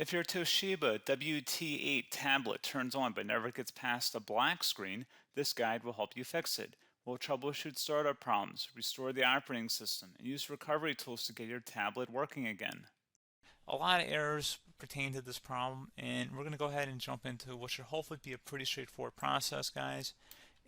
If your Toshiba WT8 tablet turns on but never gets past a black screen, this guide will help you fix it. We'll troubleshoot startup problems, restore the operating system, and use recovery tools to get your tablet working again. A lot of errors pertain to this problem, and we're going to go ahead and jump into what should hopefully be a pretty straightforward process, guys.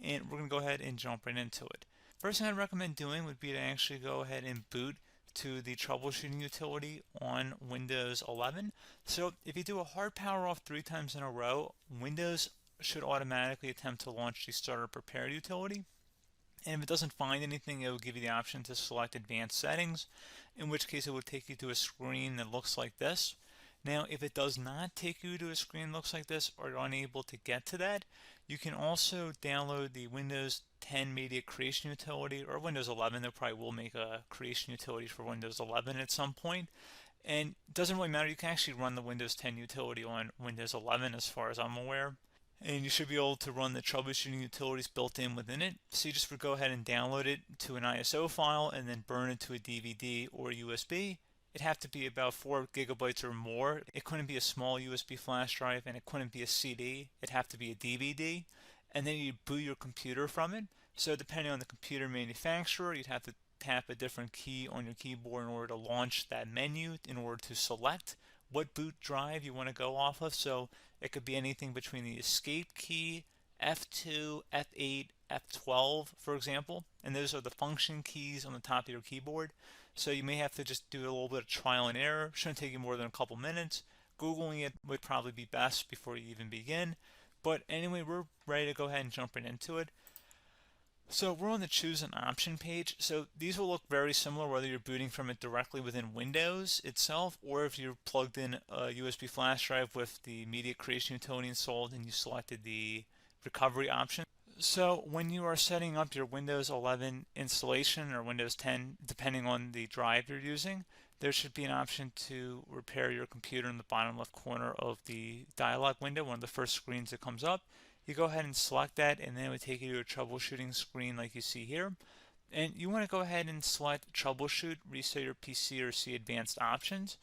And we're going to go ahead and jump right into it. First thing I'd recommend doing would be to actually go ahead and boot to the troubleshooting utility on Windows 11. So if you do a hard power off 3 times in a row, Windows should automatically attempt to launch the startup repair utility. And if it doesn't find anything, it will give you the option to select advanced settings, in which case it will take you to a screen that looks like this. Now, if it does not take you to a screen that looks like this, or you're unable to get to that, you can also download the Windows 10 Media Creation Utility, or Windows 11. They probably will make a creation utility for Windows 11 at some point. And it doesn't really matter, you can actually run the Windows 10 utility on Windows 11 as far as I'm aware. And you should be able to run the troubleshooting utilities built in within it. So you just would go ahead and download it to an ISO file and then burn it to a DVD or USB. It'd have to be about 4 gigabytes or more. It couldn't be a small USB flash drive, and it couldn't be a CD. It'd have to be a DVD. And then you'd boot your computer from it. So depending on the computer manufacturer, you'd have to tap a different key on your keyboard in order to launch that menu, in order to select what boot drive you want to go off of. So it could be anything between the escape key, F2, F8, F12, for example. And those are the function keys on the top of your keyboard. So you may have to just do a little bit of trial and error. Shouldn't take you more than a couple minutes. Googling it would probably be best before you even begin. But anyway, we're ready to go ahead and jump right into it. So we're on the choose an option page. So these will look very similar whether you're booting from it directly within Windows itself, or if you're plugged in a USB flash drive with the media creation utility installed and you selected the recovery option. So when you are setting up your Windows 11 installation or Windows 10, depending on the drive you're using, there should be an option to repair your computer in the bottom left corner of the dialog window, one of the first screens that comes up. You go ahead and select that, and then it would take you to a troubleshooting screen like you see here. And you want to go ahead and select troubleshoot, reset your PC, or see advanced options.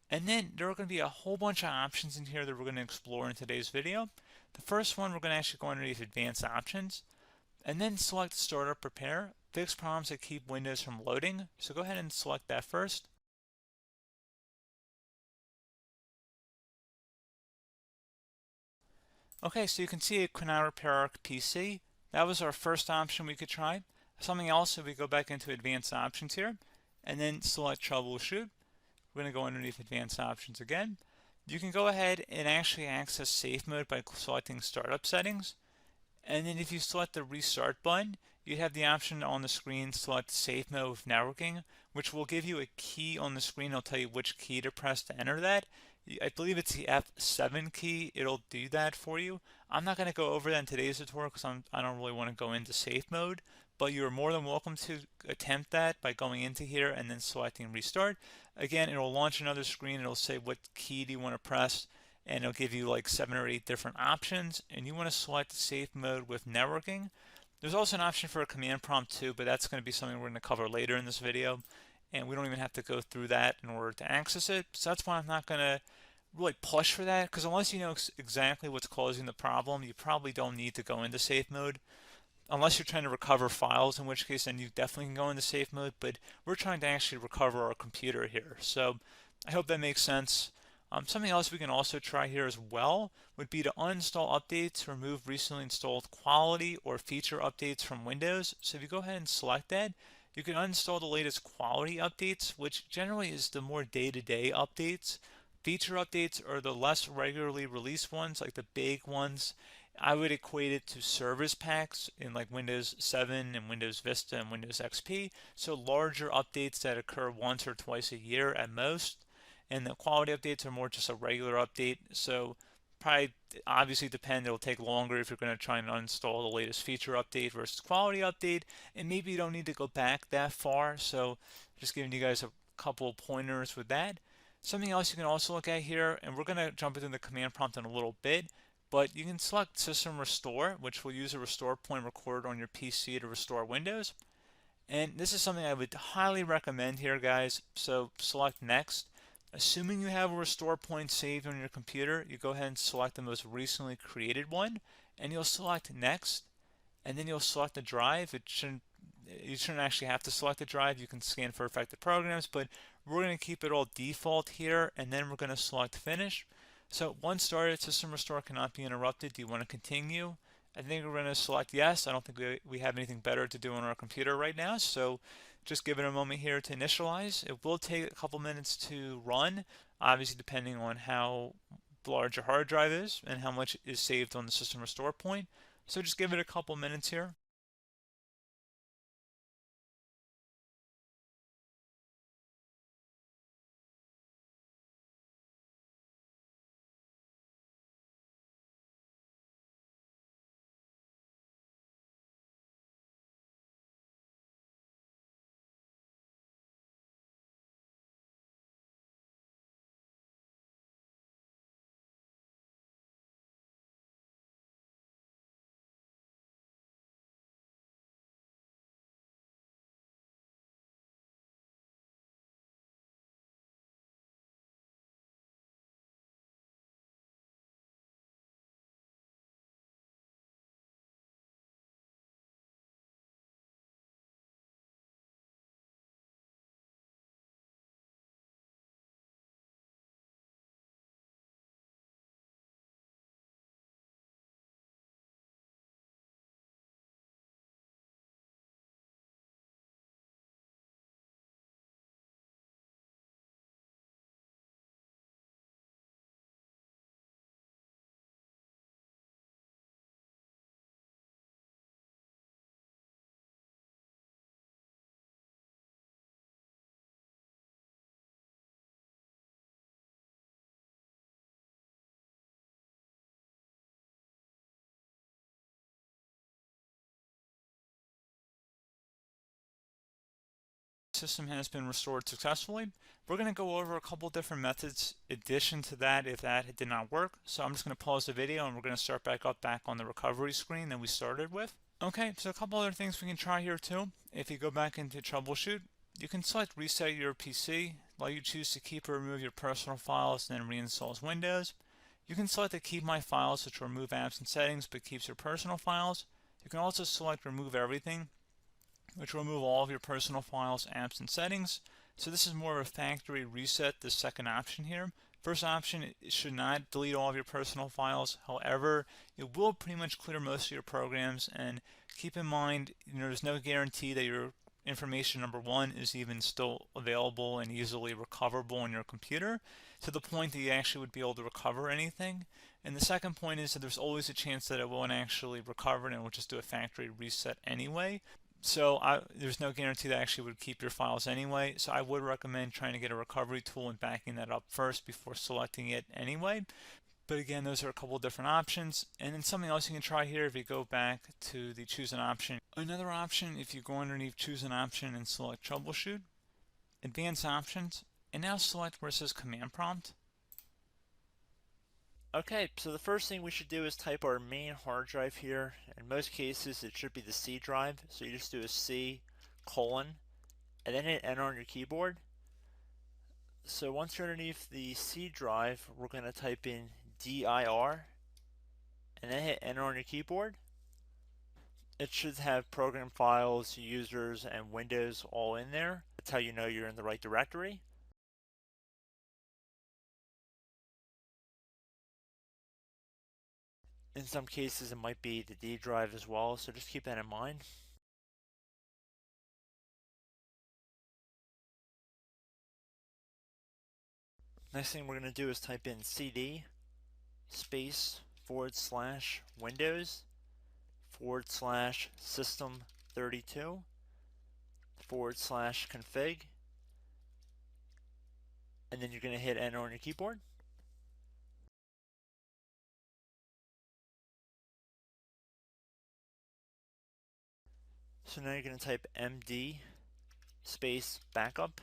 And then there are going to be a whole bunch of options in here that we're going to explore in today's video. The first one, we're going to actually go underneath advanced options, and then select startup repair, fix problems that keep Windows from loading. So go ahead and select that first. Okay, so you can see it could not repair our PC. That was our first option we could try. Something else, if we go back into advanced options here, and then select troubleshoot, we're going to go underneath advanced options again. You can go ahead and actually access safe mode by selecting startup settings. And then if you select the restart button, you have the option on the screen, select safe mode with networking, which will give you a key on the screen. It'll tell you which key to press to enter that. I believe it's the F7 key. It'll do that for you. I'm not going to go over that in today's tutorial because I don't really want to go into safe mode, but you're more than welcome to attempt that by going into here and then selecting restart. Again, it'll launch another screen. It'll say what key do you want to press, and it'll give you like 7 or 8 different options, and you want to select safe mode with networking. There's also an option for a command prompt too, but that's going to be something we're going to cover later in this video, and we don't even have to go through that in order to access it. So that's why I'm not going to really push for that, because unless you know exactly what's causing the problem, you probably don't need to go into safe mode. Unless you're trying to recover files, in which case then you definitely can go into safe mode, but we're trying to actually recover our computer here. So I hope that makes sense. Something else we can also try here as well would be to uninstall updates, remove recently installed quality or feature updates from Windows. So if you go ahead and select that, you can uninstall the latest quality updates, which generally is the more day-to-day updates. Feature updates are the less regularly released ones, like the big ones. I would equate it to service packs in like Windows 7 and Windows Vista and Windows XP. So larger updates that occur once or twice a year at most. And the quality updates are more just a regular update. So probably obviously it'll take longer if you're going to try and uninstall the latest feature update versus quality update. And maybe you don't need to go back that far. So just giving you guys a couple pointers with that. Something else you can also look at here, and we're going to jump into the command prompt in a little bit, but you can select System Restore, which will use a restore point recorded on your PC to restore Windows. And this is something I would highly recommend here, guys. So select Next. Assuming you have a restore point saved on your computer, you go ahead and select the most recently created one, and you'll select next, and then you'll select the drive. You shouldn't actually have to select the drive. You can scan for affected programs, but we're going to keep it all default here, and then we're going to select finish. So once started, system restore cannot be interrupted. Do you want to continue? I think we're going to select yes. I don't think we have anything better to do on our computer right now, so just give it a moment here to initialize. It will take a couple minutes to run, obviously depending on how large your hard drive is and how much is saved on the system restore point. So just give it a couple minutes here. System has been restored successfully. We're going to go over a couple different methods in addition to that if that did not work. So I'm just going to pause the video and we're going to start back on the recovery screen that we started with. Okay, so a couple other things we can try here too. If you go back into Troubleshoot, you can select Reset Your PC, let you choose to keep or remove your personal files and then reinstalls Windows. You can select to keep my files, which will remove apps and settings but keeps your personal files. You can also select Remove Everything, which will remove all of your personal files, apps, and settings. So this is more of a factory reset, the second option here. First option, it should not delete all of your personal files. However, it will pretty much clear most of your programs. And keep in mind, there's no guarantee that your information, number one, is even still available and easily recoverable on your computer to the point that you actually would be able to recover anything. And the second point is that there's always a chance that it won't actually recover and it will just do a factory reset anyway. So there's no guarantee that actually would keep your files anyway. So I would recommend trying to get a recovery tool and backing that up first before selecting it anyway. But again, those are a couple different options. And then something else you can try here if you go back to the choose an option. Another option, if you go underneath choose an option and select troubleshoot, advanced options, and now select where it says command prompt. Okay, so the first thing we should do is type our main hard drive here. In most cases, it should be the C drive. So you just do a C colon and then hit enter on your keyboard. So once you're underneath the C drive, we're going to type in dir and then hit enter on your keyboard. It should have program files, users, and Windows all in there. That's how you know you're in the right directory. In some cases, it might be the D drive as well, so just keep that in mind. Next thing we're going to do is type in cd space / Windows / system 32 / config, and then you're going to hit enter on your keyboard. So now you're going to type md space backup.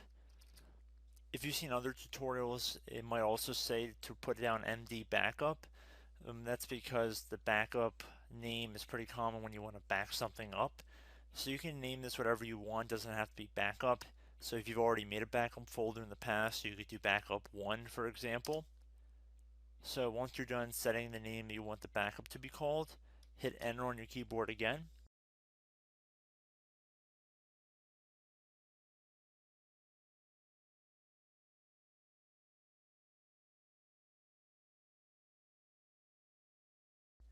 If you've seen other tutorials, it might also say to put down md backup. That's because the backup name is pretty common when you want to back something up. So you can name this whatever you want, doesn't have to be backup. So if you've already made a backup folder in the past, you could do backup 1, for example. So once you're done setting the name you want the backup to be called, hit enter on your keyboard again.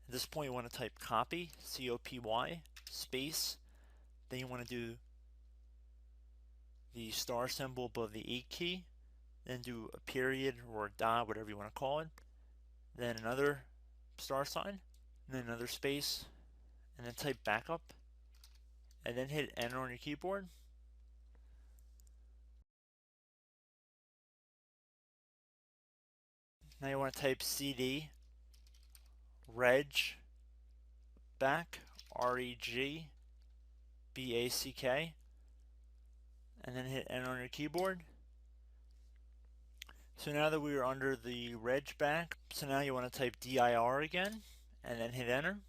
At this point you want to type copy, C-O-P-Y, space, then you want to do the star symbol above the 8 key, then do a period or a dot, whatever you want to call it, then another star sign, and then another space, and then type backup, and then hit enter on your keyboard. Now you want to type cd reg back, R-E-G-B-A-C-K, and then hit enter on your keyboard. So now that we are under the reg back, so now you want to type dir again, and then hit enter.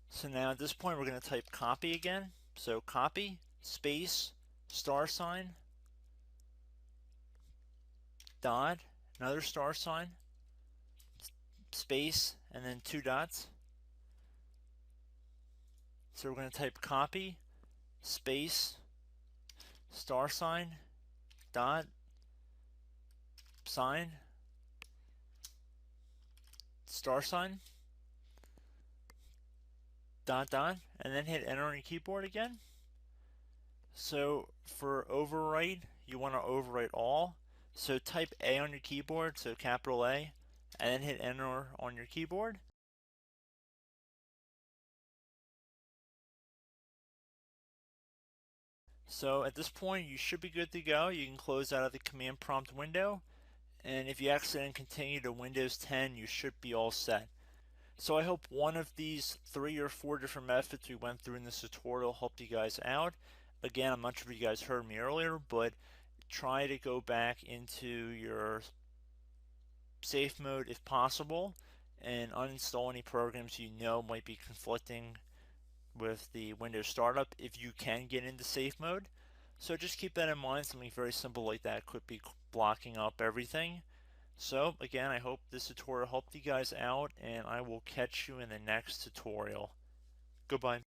So now at this point we're going to type copy again. So copy, space, star sign, dot, another star sign, space, and then 2 dots. So we're going to type copy, space, star sign, dot, sign, star sign, dot, dot, and then hit enter on your keyboard again. So for overwrite, you want to overwrite all. So type A on your keyboard, so capital A, and then hit enter on your keyboard. So at this point you should be good to go. You can close out of the command prompt window, and if you accidentally continue to Windows 10, you should be all set. So I hope one of these 3 or 4 different methods we went through in this tutorial helped you guys out. Again, I'm not sure if you guys heard me earlier, but try to go back into your safe mode if possible and uninstall any programs you know might be conflicting with the Windows startup if you can get into safe mode. So just keep that in mind. Something very simple like that could be blocking up everything. So again, I hope this tutorial helped you guys out, and I will catch you in the next tutorial. Goodbye.